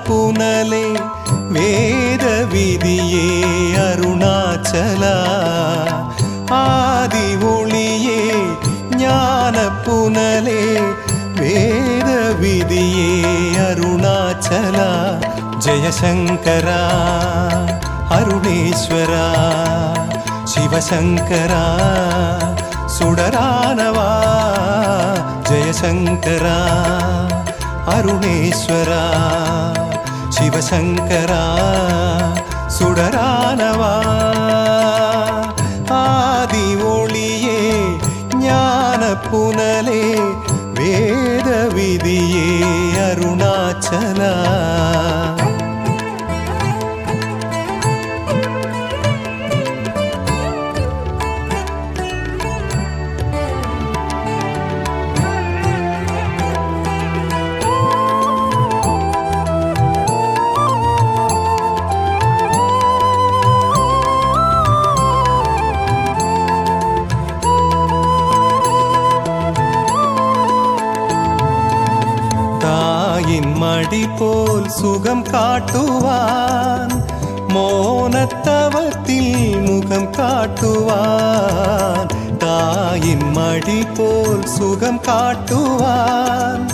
புனலே வேத விதியே அருணாச்சலா ஆதி ஒளியே ஞான புனலே வேத விதியே அருணாச்சலா ஜெயசங்கரா அருணேஸ்வரா சிவசங்கரா சுடரானவா ஜெயசங்கரா அருணேஸ்வரா சிவசங்கரா சுடரானவா ஆதி ஒளியே ஞான புனலே வேத விதியே அருணாச்சலா மடி போல் சுகம் காட்டுவான் மோனத்தவத்தில் முகம் காட்டுவான் தாயின் மடி போல் சுகம் காட்டுவான்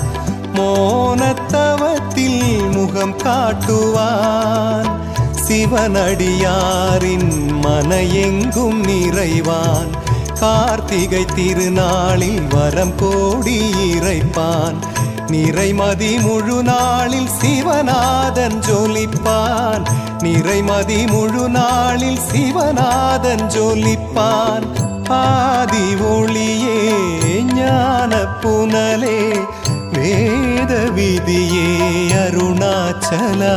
மோனத்தவத்தில் முகம் காட்டுவான் சிவனடியாரின் மன எங்கும் நிறைவான் கார்த்திகை திருநாளில் வரம் கோடி இறைப்பான் நிறைமதி முழு நாளில் சிவநாதன் ஜொலிப்பான் நிறைமதி முழு நாளில் சிவநாதன் ஜொலிப்பான் ஆதி ஒளியே ஞான புனலே வேத விதியே அருணாச்சலா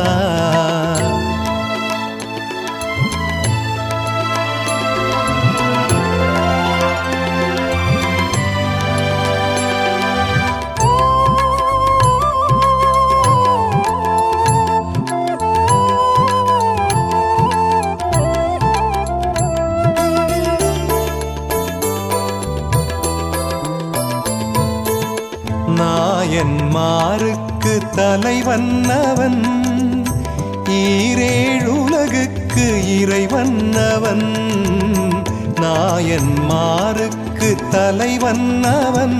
நாயன்மாருக்கு தலைவன்னவன் ஈரேழுலகுக்கு இறைவன்னவன் நாயன்மாருக்கு தலைவன்னவன்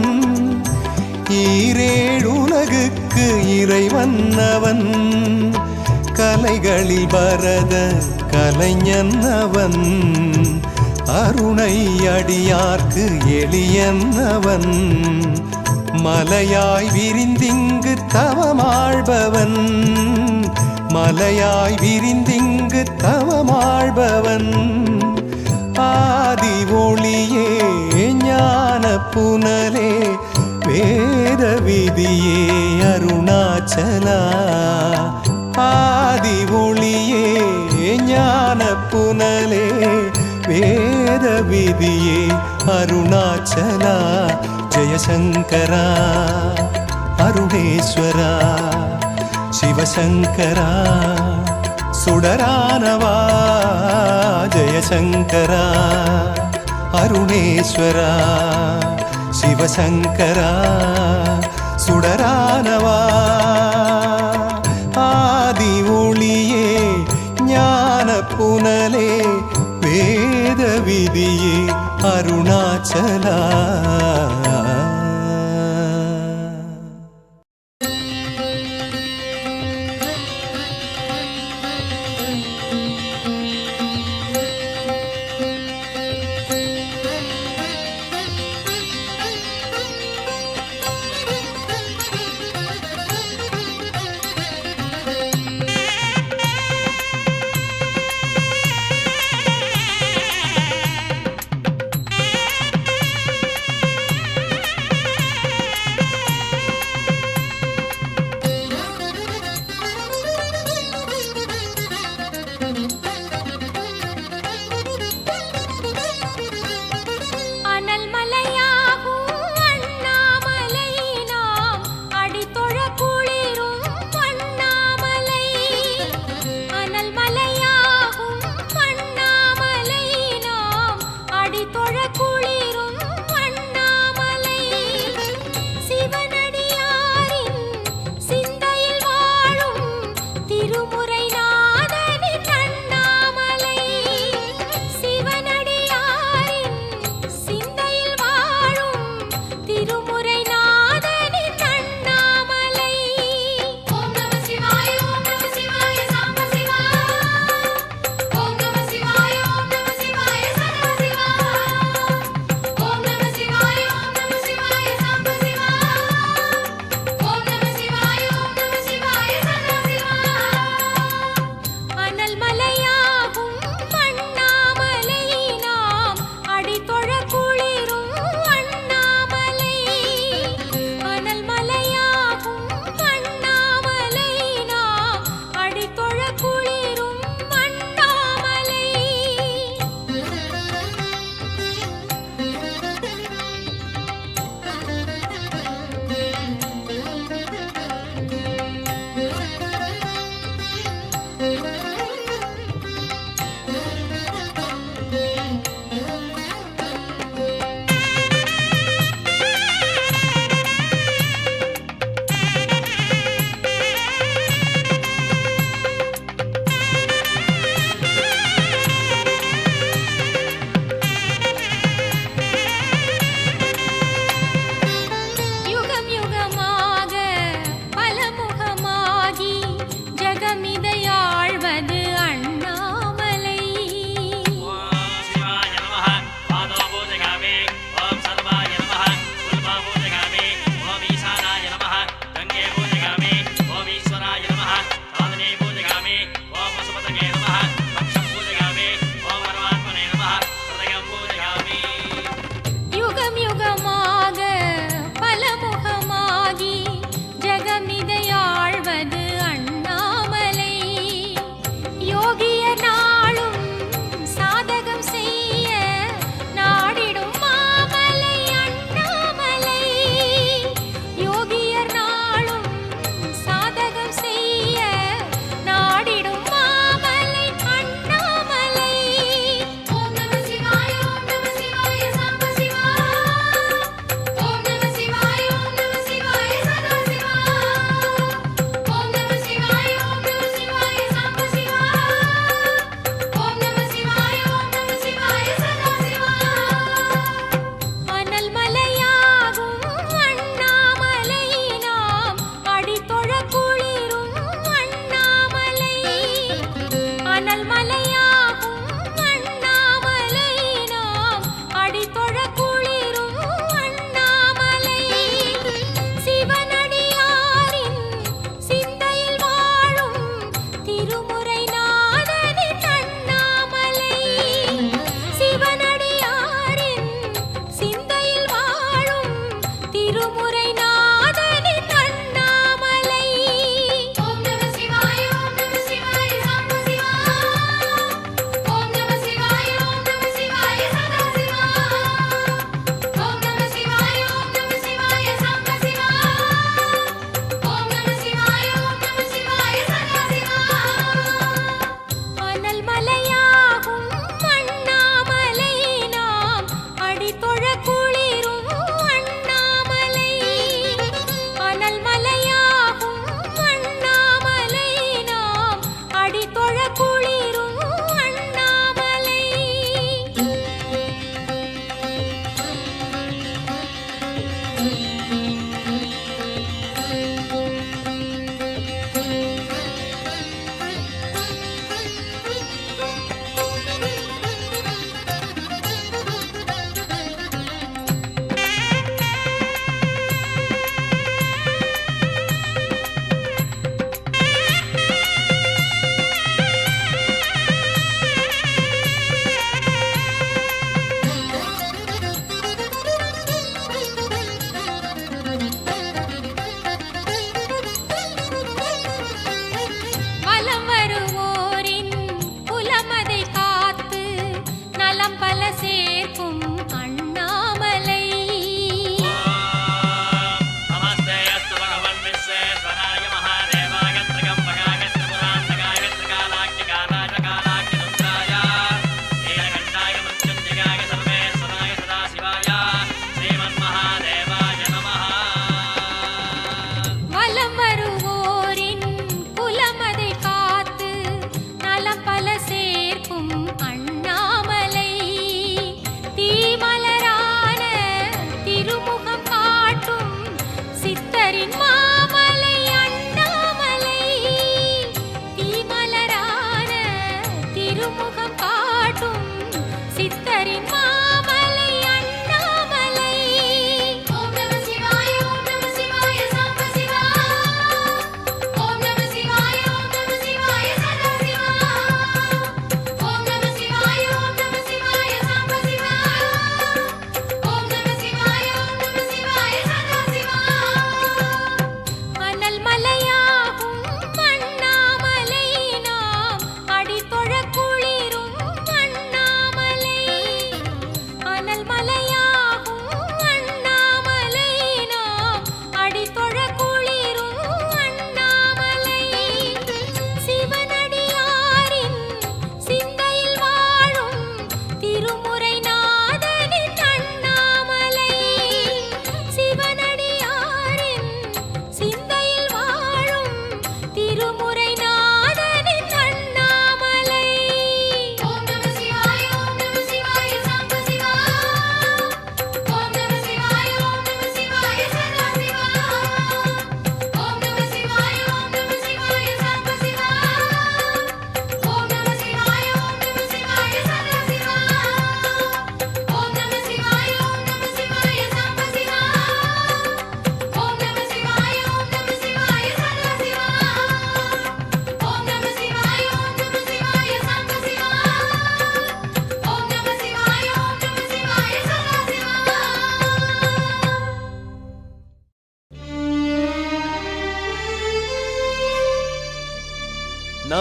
ஈரேழுலகுக்கு இறைவன்னவன் கலைகளில் பரத கலைஞன்னவன் அருணை அடியார்க்கு எளியன்னவன் மலையாய் விரிந்திங்கு தவமாழ்பவன் மலையாய் விரிந்திங்கு தவமாழ்பவன் ஆதி ஒளியே ஞான புனலே வேத விதியே அருணாச்சலா ஆதி ஒளியே ஞான புனலே வேத விதியே அருணாச்சலா ஜெயசங்கரா அருணேஸ்வரா சிவசங்கரா சுடரானவா ஜெயசங்கரா அருணேஸ்வரா சிவசங்கரா சுடரானவா ஆதி ஒளியே ஞான புனலே வேத விதியே அருணாச்சலா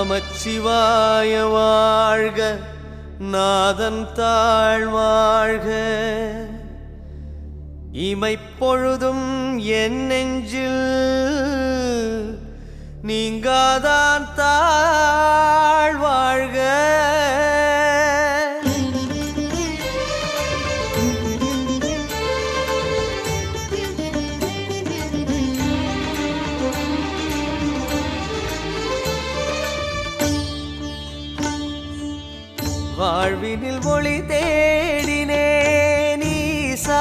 நமச்சிவாய வாழ்க, நாதன் தாழ் வாழ்க. இமைப்பொழுதும் என் நெஞ்சில் நீங்காதான் தாழ் வாழ்க. வாழ்வினில் ஒளி தேடினேன் ஈசா,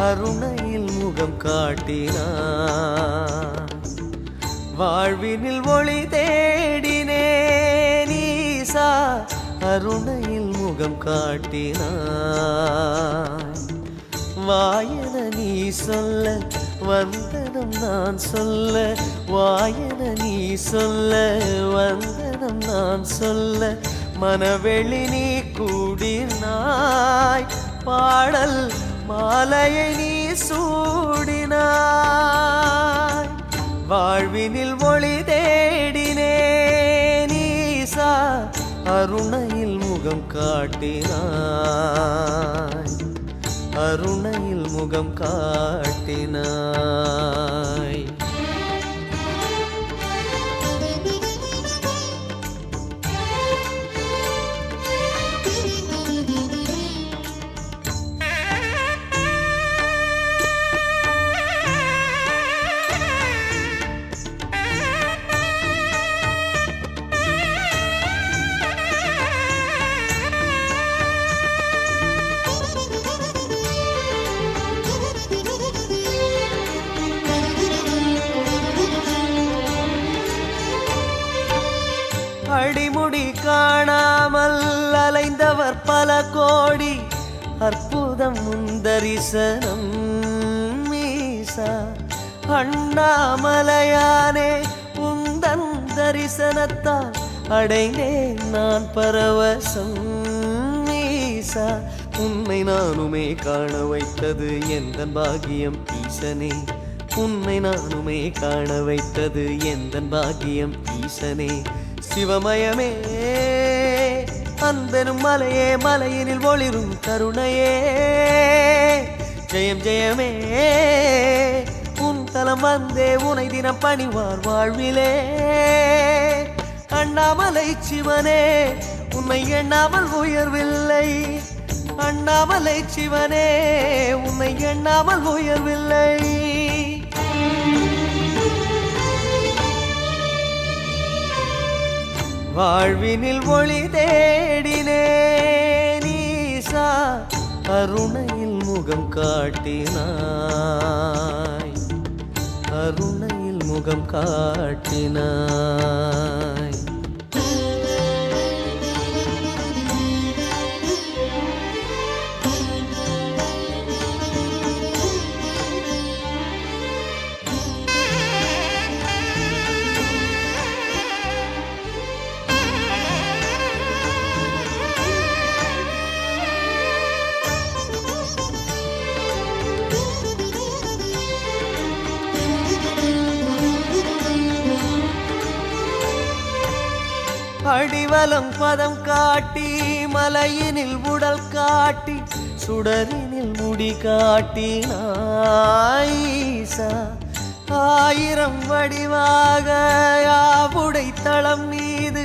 அருணையில் முகம் காட்டினான். வாழ்வினில் ஒளி தேடினேன் ஈசா, அருணையில் முகம் காட்டினான். வாயன நீ சொல்ல வந்தனம் நான் சொல்ல, வாயன நீ சொல்ல வந்தனம் நான் சொல்ல, மனவெளி நீ கூடினாய், பாடல் மாலையை நீ சூடினாய். வாழ்வினில் ஒளி தேடினேன் ஈசா, அருணையில் முகம் காட்டினாய், அருணையில் முகம் காட்டினாய். அடிமுடி காணாமல் அலைந்தவர் பல கோடி, அற்புதம் முந்தரிசனம் ஈசா. அண்ணாமலையானே உந்தன் தரிசனத்தால் அடைந்தேன் நான் பரவசம் ஈசா. உன்னை நானுமே காண வைத்தது எந்தன் பாக்கியம் ஈசனே, உன்னை நானுமே காண வைத்தது எந்தன் பாக்கியம் ஈசனே. சிவமயமே அந்தனும் மலையே, மலையினில் ஒளிரும் கருணையே, ஜெயம் ஜெயமே உன் தலம் வந்தே உனை தினம் பணிவார் வாழ்விலே. அண்ணாமலை சிவனே உன்னை எண்ணாமல் உயர்வில்லை, அண்ணாமலை சிவனே உன்னை எண்ணாமல் உயர்வில்லை. வாழ்வினில் ஒளி தேடினேன் ஈசா, அருணையில் முகம் காட்டினாய், அருணையில் முகம் காட்டினாய். அடிவலம் பதம் காட்டி மலையினில் உடல் காட்டி, சுடரினில் முடி காட்டினாய் ஈசா. ஆயிரம் வடிவாக யாவுடை தளம் மீது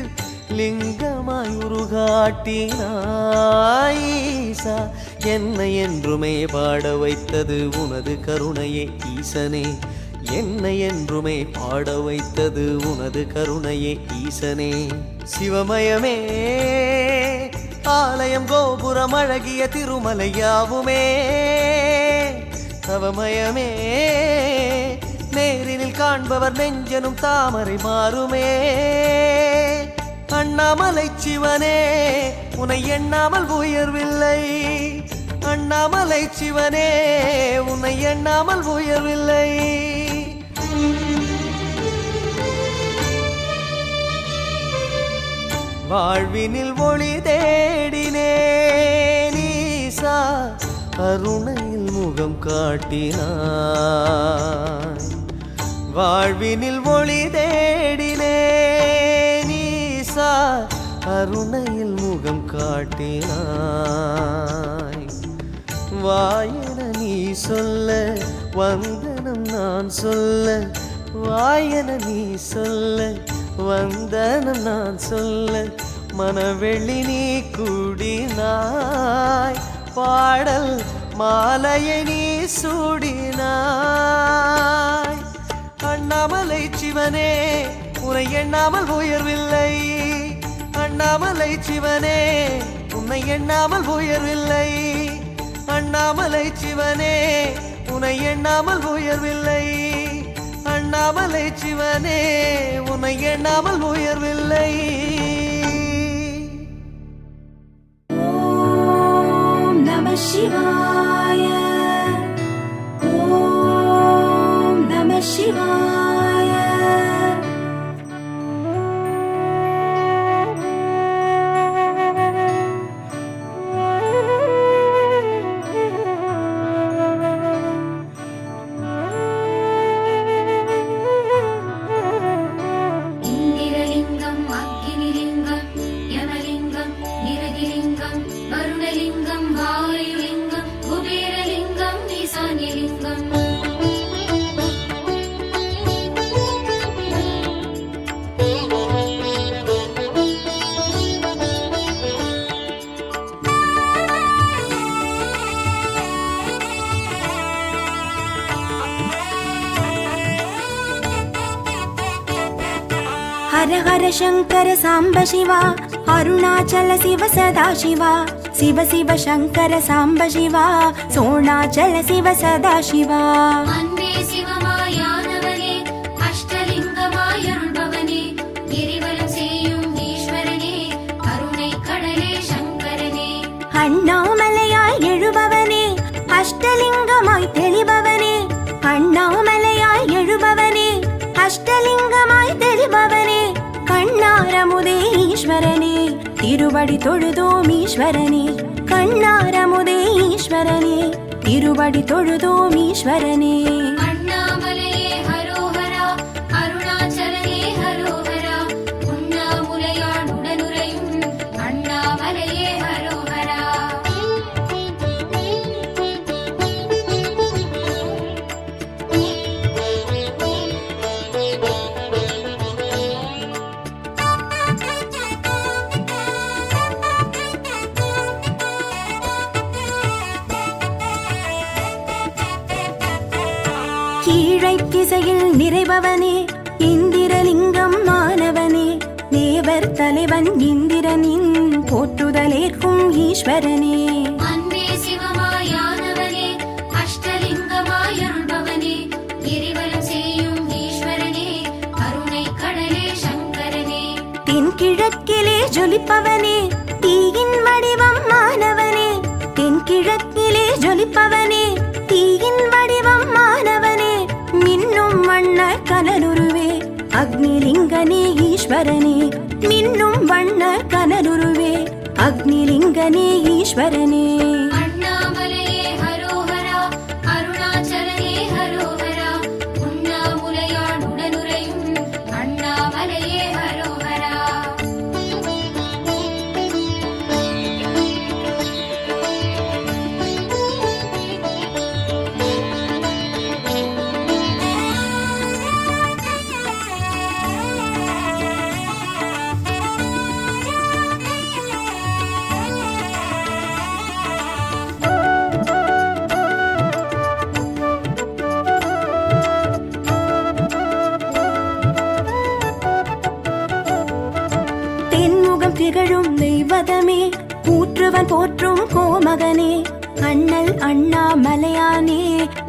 லிங்கமாய் உருகாட்டினாய் ஈசா. என்னை என்றுமே பாட வைத்தது உனது கருணையே ஈசனே, என்னை என்றுமே பாட வைத்தது உனது கருணையே ஈசனே. சிவமயமே ஆலயம் கோபுரம் அழகிய திருமலையாவுமே, தவமயமே நேரினில் காண்பவர் நெஞ்சனும் தாமரை மாறுமே. அண்ணாமலை சிவனே உன்னை எண்ணாமல் உயர்வில்லை, அண்ணாமலை சிவனே உன்னை எண்ணாமல் உயர்வில்லை. வாழ்வினில் ஒளி தேடினேன் ஈசா, அருணையில் முகம் காட்டினாய். வாழ்வினில் ஒளி தேடினேன் ஈசா, கருணையில் முகம் காட்டினாய். வாயென நீ சொல்ல வந்தனம் நான் சொல்ல, வாயென நீ சொல்ல வந்தனம் நான் சொல்ல, மனவெள்ளி நீ கூடினாய். பாடல் மாலையை நீ சூடினாய். அண்ணாமலை சிவனே உன்னை எண்ணாமல் உயர்வில்லை, அண்ணாமலை சிவனே உன்னை எண்ணாமல் உயர்வில்லை, அண்ணாமலை சிவனே உன்னை எண்ணாமல் உயர்வில்லை, அண்ணாமலை சிவனே உன்னை எண்ணாமல் உயர்வில்லை. ஓம் நம சிவாய, ஓம் நம சிவாய. இந்திரலிங்கம் அக்னிலிங்கம் யமலிங்கம் நிரதிலிங்கம் வருணலிங்கம் வாயுலிங்கம் குபேரலிங்கம் ஈசான்யலிங்கம். ஹர ஹர சங்கர சாம்ப சிவா, அருணாச்சல சிவ சதா சிவா, சிவ சிவ சங்கர சாம்ப சிவா, சோணாச்சல சிவ சதா சிவா. அன்பே சிவமாயானவனே அஷ்டலிங்கமாயருள்பவனே, கிரிவலம் செய்யும் ஈஸ்வரனே கருணை கடலே சங்கரனே. அண்ணாமலையாய் எழுபவனே அஷ்டலிங்கமாய் தெளிபவனே, அண்ணாமலையாய் எழுபவனே அஷ்டலிங்கமாய் தெளிபவனே, கண்ணாரமுதே ஈஸ்வரனே திருவடி தொழுதோம் ஈஸ்வரனே, கண்ணாரமுதே ஈஸ்வரனே திருவடி தொழுதோம் ஈஸ்வரனே. அண்ணாமலையே ஹரோஹரா அருணாச்சலனே ஹரோஹரா, உண்ணாமுலையான் உடனுரையும் அண்ணாமலையே ஹரோஹரா. கீழை திசையில் நிறைபவனே இந்திரலிங்கம் மாணவனே, தேவர் தலைவன் இந்திரனின் போற்றுதலேற்கும் ஈஸ்வரனே. அன்பே சிவமாயானவனே அஷ்டலிங்கமாயருள்பவனே, கிரிவலம் செய்யும் ஈஸ்வரனே கருணை கடலே சங்கரனே. தென்கிழக்கிலே ஜொலிப்பவனே தீயின் வடிவம் மாணவனே, தென்கிழக்கிலே ஜொலிப்பவனே தீயின் வடிவம் மாணவனே, மின்னும் வண்ண கனலுருவே அக்னிலிங்கனே ஈஸ்வரனே, மின்னும் வண்ண கனலுருவே அக்னிலிங்கனே ஈஸ்வரனே. அண்ணாமலையே ஹரோஹரா அருணாச்சலனே ஹரோஹரா, உண்ணாமுலையான் உடனுரையும் அண்ணாமலையே ஹரோஹரா. தென்முகம் திகழும் தெய்வதமே ஊற்றுவன் போற்றும் கோமகனே, அண்ணல் அண்ணாமலையானே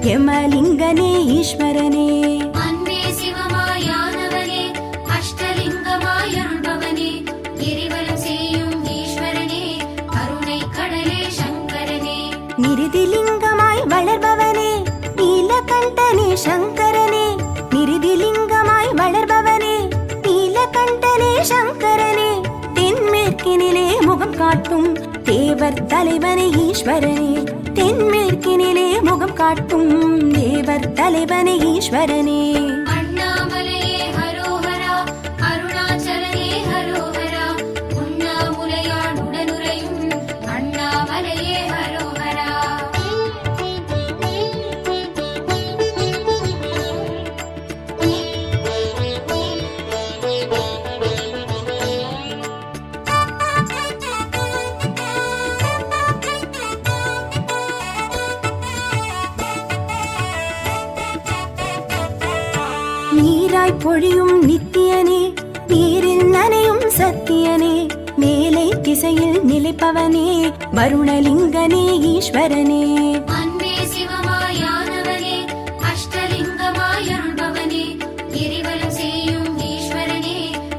யமலிங்கனே ஈஸ்வரனே. அன்பே சிவமாயானவனே அஷ்டலிங்கமாயருள்பவனே, கிரிவலம் செய்யும் ஈஸ்வரனே கருணை கடலே சங்கரனே. நிருதிலிங்கமாய் வளர்பவனே நீலகண்டனே சங்கரனே, நிருதிலிங்கமாய் வளர்பவனே நீலகண்டனே சங்கரனே, தென்மேற்கினிலே முகம் காட்டும் தேவர் தலைவனே ஈஸ்வரனே, தென்மேற்கினிலே முகம் காட்டும் தேவர் தலைவனே ஈஸ்வரனே. அண்ணாமலையே ஹரோஹரா அருணாச்சலனே ஹரோஹரா, உண்ணா நீராய் பொழியும் நித்தியனே, நீரில் நனையும் சத்தியனே, மேலை திசையில் நிலைப்பவனே, வருணலிங்கனே ஈஸ்வரனே. அன்பே சிவமாயானவனே, அஷ்டலிங்கமாயருள்பவனே, கிரிவலம் செய்யும் ஈஸ்வரனே,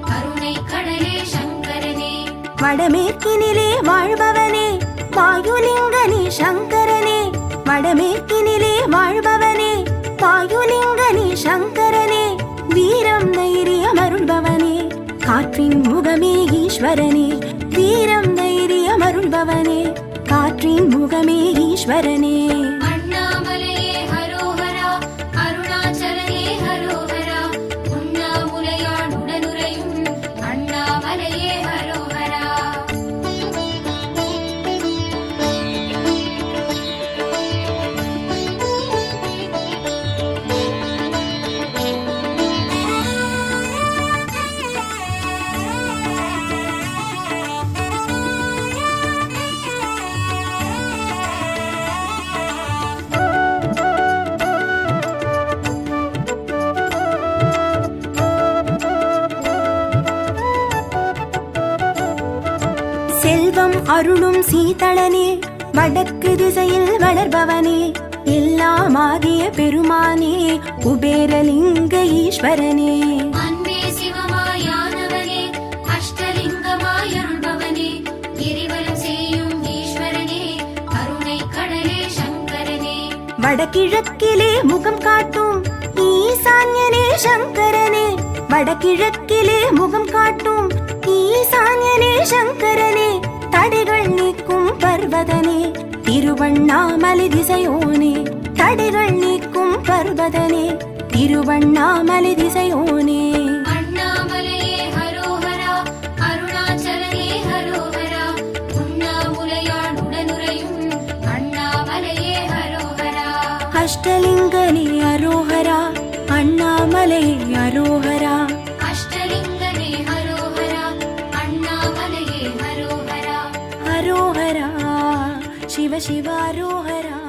கருணை கடலே சங்கரனே. வடமேற்கினிலே வாழ்பவனே, வாயுலிங்கனே சங்கரனே, வடமேற்கினிலே வாழ்பவனே, வாயுலிங்கனே சங்கரனே, வீரம் தைரியம் அருள்பவனே, காற்றின் முகமே ஈஸ்வரனே, வீரம் தைரியம் அருள்பவனே, காற்றின் முகமே ஈஸ்வரனே. அண்ணாமலையே ஹரோஹரா, அருணாச்சலனே ஹரோஹரா, உண்ணாமுலையான் உடனுறையும் அண்ணாமலையே ஹரோஹரா. செல்வம் அருளும் சீதளனே, வடக்கு திசையில் வளர்பவனே, எல்லாமாகிய பெருமானே, குபேரலிங்க ஈஸ்வரனே. அன்பே சிவமாயானவனே, அஷ்டலிங்கமாயருள்பவனே, கிரிவலம் செய்யும் ஈஸ்வரனே, கருணை கடலே சங்கரனே. வடகிழக்கிலே முகம் காட்டும் ஈசான்யனே சங்கரனே, வடகிழக்கிலே முகம் காட்டும் ஈசான்யனே சங்கரனே, தடைகள் நீக்கும் பர்வதனே, திருவண்ணாமலை திசையோனே, தடைகள் நீக்கும் பர்வதனே, திருவண்ணாமலை திசையோனே. அண்ணாமலையே ஹரோஹரா, அருணாச்சலனே ஹரோஹரா, உண்ணாமுலையான் உடனுறையும் அண்ணாமலையே ஹரோஹரா. அஷ்டலிங்கனே அரோஹரா, அண்ணாமலை அரோஹரா. அஷ்டலிங்கனே ஹரோஹரா, அண்ணாமலையே ஹரோஹரா. அரோஹரா சிவ சிவ அரோஹரா.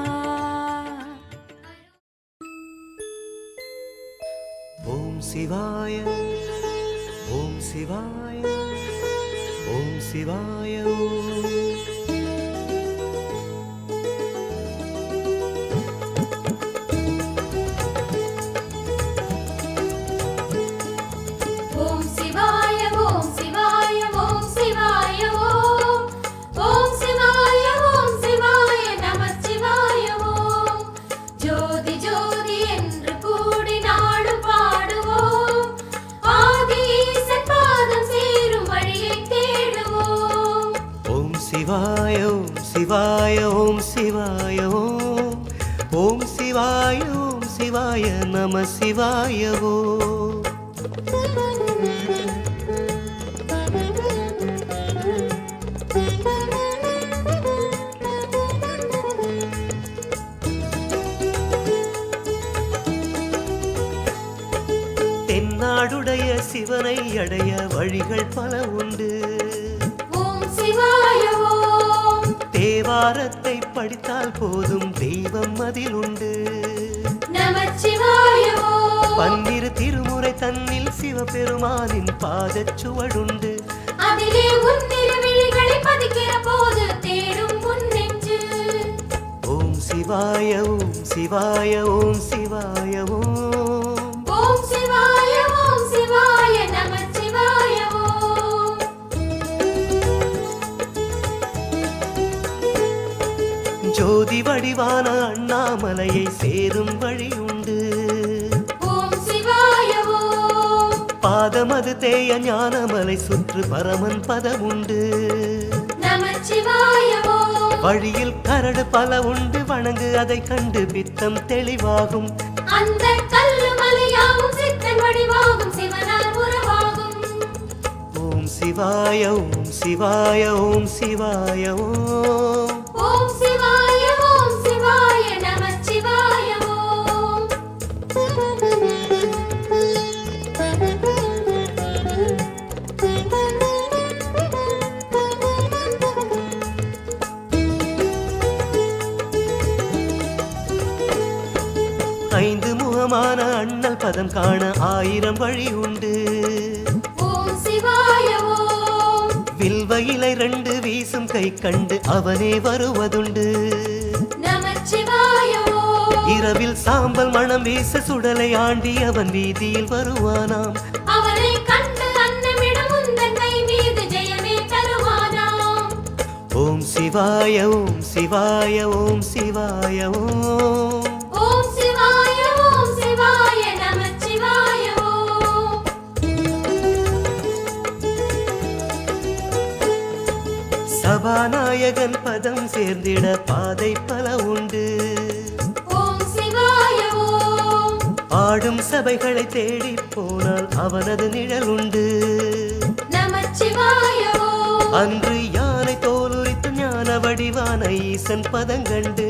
ஓம் சிவாய, ஓம் சிவாய, ஓம் சிவாய. ஓம் சிவாய, ஓம் சிவாய, ஓம் சிவாய ஓம். ஓம் சிவாய, ஓம் சிவாய, நமச்சிவாய ஓம். ஜோதி ஜோதி என்று கூடி நாடும் பாடுவோம், ஆதி ஈசன் பாதம் சேரும் வழியை தேடுவோம். ஓம் சிவாய, ஓம் சிவாய, ஓம் சிவாய ஓம். ஓம் சிவாய, ஓம் சிவாய, நம சிவாய ஓம். தென்னாடுடைய சிவனை அடைய வழிகள் பல உண்டு. ஓம் சிவாய ஓம். தேவாரத்தை படித்தால் போதும், தெய்வம் அதில் உண்டு. நமச்சிவாய ஓம். பன்னிரு திருமுறை தன்னில் சிவபெருமானின் பாதச்சுவடுண்டு. அதிலே உன்னிரு விழிகளை பதிக்கிற போது தேடும் உன் நெஞ்சு. ஓம் சிவாய, ஓம் சிவாய, ஓம் சிவாய ஓம். ஓம் சிவாய, ஓம் சிவாய, நமச்சிவாய ஓம். ஜோதி வடிவான அண்ணாமலையை சேரும் வழி உண்டு. ஓம் சிவாய ஓம். பாதமது தேய ஞானமலை சுற்று பரமன் பதமுண்டு. நமச்சிவாய ஓம். வழியில் கரடு பல உண்டு, வணங்கு அதை கண்டு பித்தம் தெளிவாகும். அந்த கல்லு மலையாவும் சித்தன் வடிவாகும், சிவனால் உறவாகும். ஓம் சிவாய, ஓம் சிவாய, ஓம் சிவாய ஓம். ஓம் சிவாய, ஓம் சிவாய, நமச்சிவாய ஓம். ரூபமான அண்ணல் பதம் காண 1000 வழி உண்டு. ஓம் சிவாய ஓம். வில்வ இலை 2 வீசும் கை கண்டு அவனே வருவதுண்டு. நமச்சிவாய ஓம். இரவில் சாம்பல் மணம் வீச சுடலை ஆண்டி அவன் வீதியில் வருவானாம். அவனை கண்டு அன்னமிடும் உந்தன் கை மீது ஜெயமே தருவானாம். ஓம் சிவாய ஓம் சிவாய ஓம் சிவாய ஓம். ஓம் சிவாய ஓம் சிவாய நமச்சிவாய ஓம். சபாநாயகன் பதம் சேர்ந்திட பாதை பல உண்டு. ஓம் சிவாய ஓம். ஆடும் சபைகளை தேடி போனால் அவனது நிழல் உண்டு. நமச்சிவாய ஓம். அன்று யானை தோலுரித்து ஞான வடிவான ஈசன் பதங்கண்டு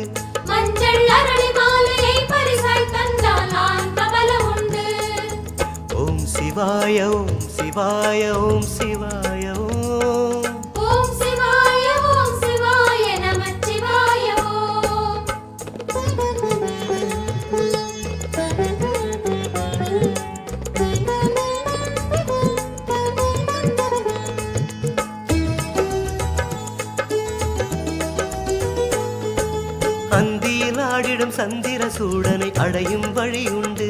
மஞ்சள் அரளி மாலையை பரிசாய் தந்தால் ஆன்பபல உண்டு. ஓம் சிவாய ஓம் சிவாய ஓம் சிவாய ஓம். ஓம் சிவாய ஓம் சிவாய நமச்சிவாய ஓம். அந்தியில் ஆடிடும் சந்திர சூடனை அடையும் வழி உண்டு.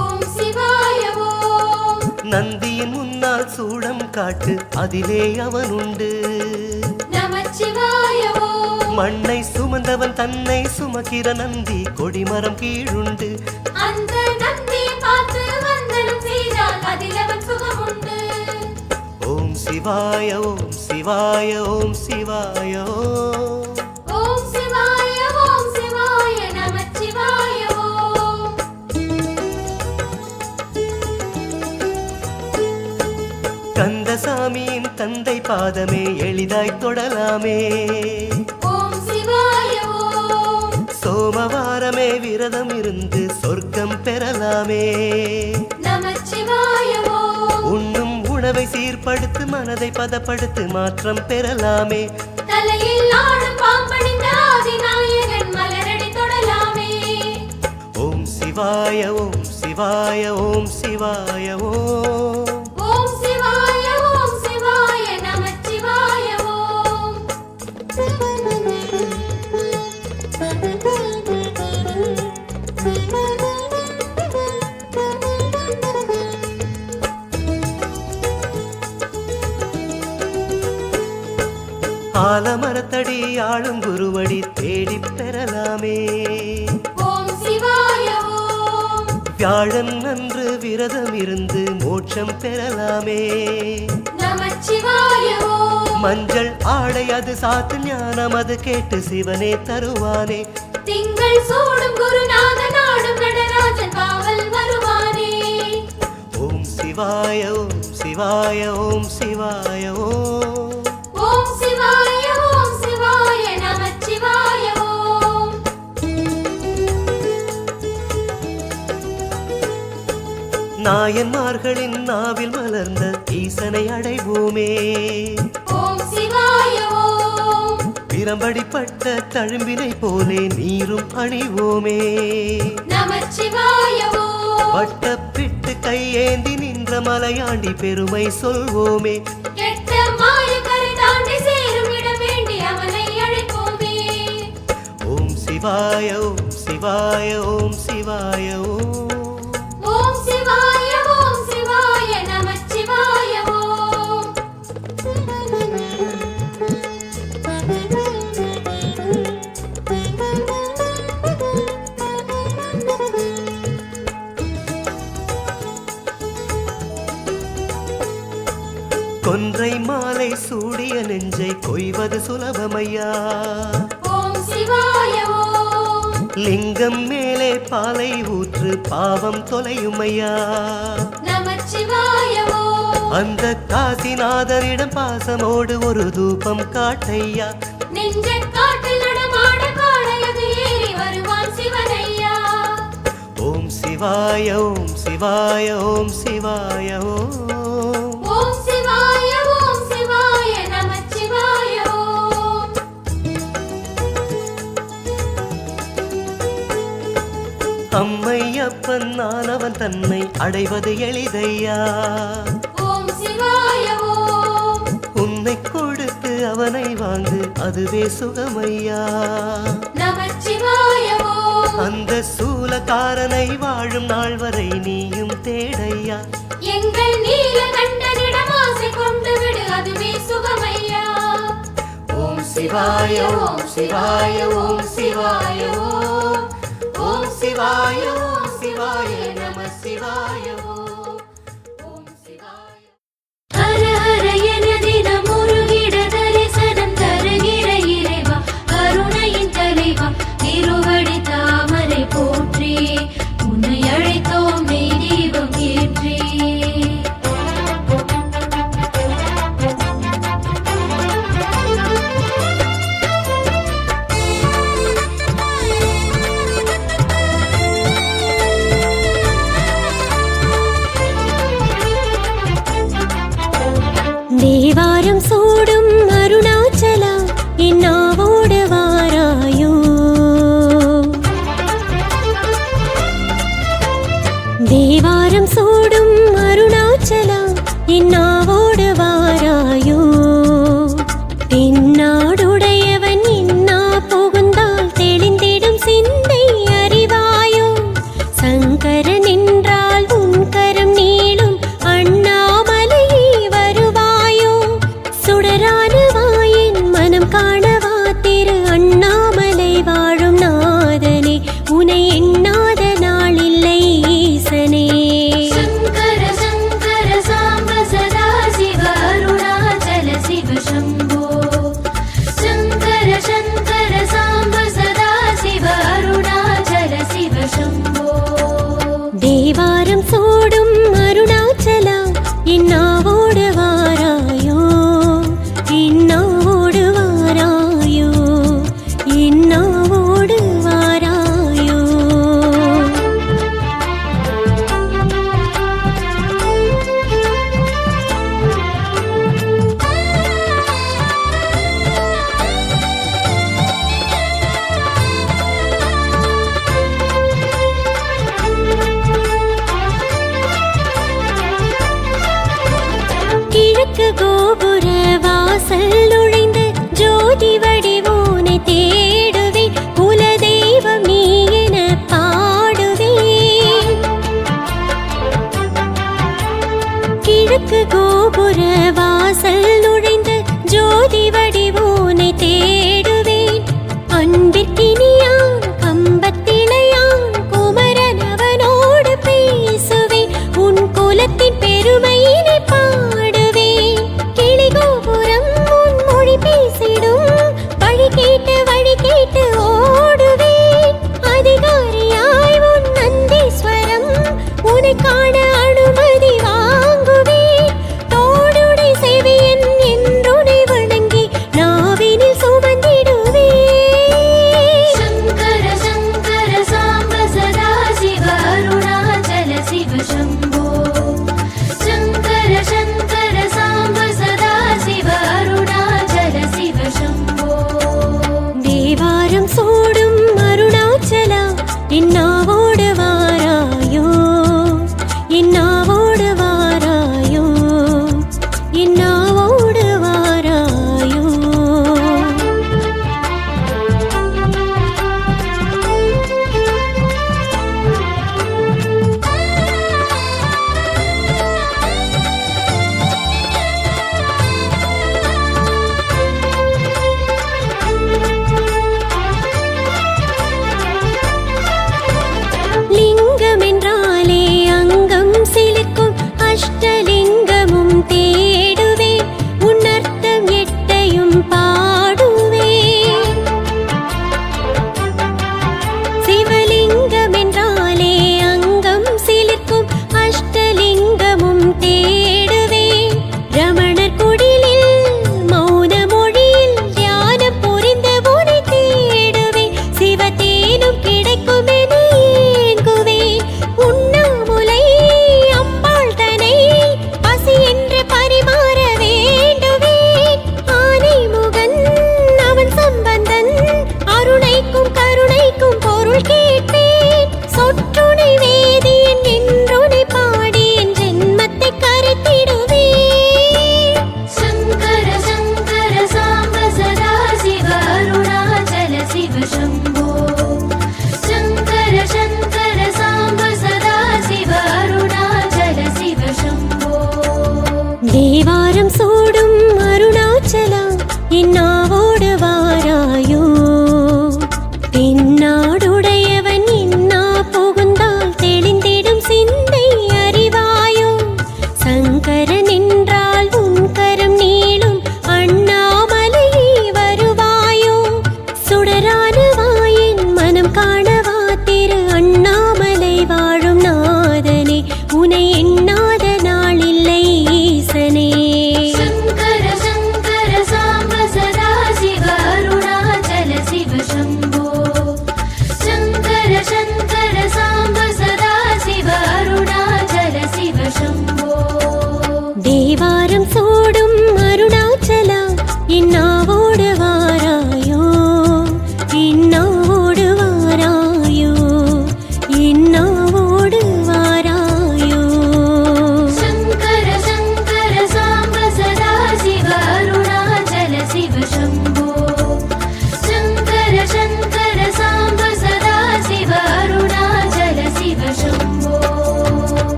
ஓம் சிவாய ஓம். நந்தியின் முன்னால் சூடம் காட்டு அதிலே அவன் உண்டு. நமச்சிவாய ஓம். மண்ணை சுமந்தவன் தன்னை சுமக்கிற நந்தி கொடிமரம் கீழுண்டு. அந்த நந்தி பார்த்து வந்தனம் செய்தால் அதில் அவன் சுகமுண்டு. ஓம் சிவாய ஓம் சிவாய ஓம் சிவாய ஓம். ஓம் சிவாய ஓம் சிவாய நமச்சிவாய ஓம். கந்தசாமியின் தந்தை பாதமே எளிதாய் தொடலாமே. ஓம் சிவாய ஓம். சோமவாரமே விரதம் இருந்து சொர்க்கம் பெறலாமே. நமச்சிவாய ஓம். உண்ணும் உணவை சீர்படுத்து மனதை பதப்படுத்து மாற்றம் பெறலாமே. தலையில் ஆடும் பாம்பணிந்த ஆதிநாயகன் மலரடி தொடலாமே. ஓம் சிவாய ஓம் சிவாய ஓம் சிவாய ஓம். ஓம் சிவாய ஓம் சிவாய நமச்சிவாய ஓம். ஆலமரத்தடி ஆளும் குருவடி தேடிப் பெறலாமே. ஓம் சிவாய ஓம். வியாழன் அன்று விரதம் இருந்து மோட்சம் பெறலாமே. நமச்சிவாய ஓம். மஞ்சள் ஆடை அது சாத்து ஞானம் அது கேட்டு சிவனே தருவானே. திங்கள் சூடும் குருநாத நாடும் நடராஜன் காவல் வருவானே. ஓம் சிவாய ஓம் சிவாய ஓம் சிவாய ஓம். ஓம் சிவாய ஓம் சிவாய நமச்சிவாய ஓம். நாயன்மார்களின் நாவில் மலர்ந்த ஈசனை அடைவோமே. ஓம் சிவாய ஓம். பிரம்படிப்பட்ட தழும்பினை போலே நீரும் அணிவோமே. நமச்சிவாய ஓம். வட்டப்பிட்டு கையேந்தி நின்ற மலையாண்டி பெருமை சொல்வோமே. கெட்ட மாயக்கரை தாண்டி சேரும் இடம் வேண்டி அவனை அழைப்போமே. ஓம் சிவாய ஓம் சிவாய ஓம் சிவாய ஓம். ஓம் சிவாய ஓம் சிவாய நமச்சிவாய ஓம். கொன்றை மாலை சூடிய நெஞ்சை கொய்வது சுலபமையா. ஓம் சிவாய ஓம். லிங்கம் மேலே பாலை ஊற்று பாவம் தொலையுமையா. நமச்சிவாய ஓம். அந்த காசிநாதரிடம் பாசமோடு ஒரு தூபம் காட்டையா. நெஞ்ச காட்டில் நடமாட காடையது ஏறி வருவான் சிவனையா. ஓம் சிவாய ஓம் சிவாய ஓம் சிவாய ஓம். ஓம் சிவாய ஓம் சிவாய நமச்சிவாய ஓம். அம்மை ஐயப்பன் நானவன் தன்னை அடைவது எளிதையா. ஓம் சிவாய ஓம். உன்னை கொடுத்து அவனை வாங்கு அதுவே சுகமையா. நமச்சிவாய ஓம். அந்த சூலக்காரனை வாழும் நாள் வரை நீயும் தேடையா. எங்கள் நீலகண்டனிடம் ஆசை கொண்டு விடு அதுவே சுகமையா. ஓம் சிவாய ஓம் சிவாய ஓம் சிவாய ஓம். ஓம் சிவாய ஓம் சிவாய நம சிவாய ஓம். ஓம் சிவாய. ஹர ஹர என தினம் உருகிட தரிசனம் தருகிற இறைவா கருணையின் தலைவா திருவடி தாமரை போற்றி உன்னை அழைத்தோம் நெய் தீபம் ஏற்றி. தேவாரம் சூடும் அருணாச்சலா என்னாவோடு வாராயோ. தேவாரம் சூடும் அருணாச்சலா என்னாவோடு வாராயோ. தென்னாடுடையவன் இன்னா புகுந்தால் தெளிந்திடும் சிந்தை அறிவாயோ. சங்கரன் என்றால் உன் கரம் நீளும் அண்ணாமலையே வருவாயோ. சுடரான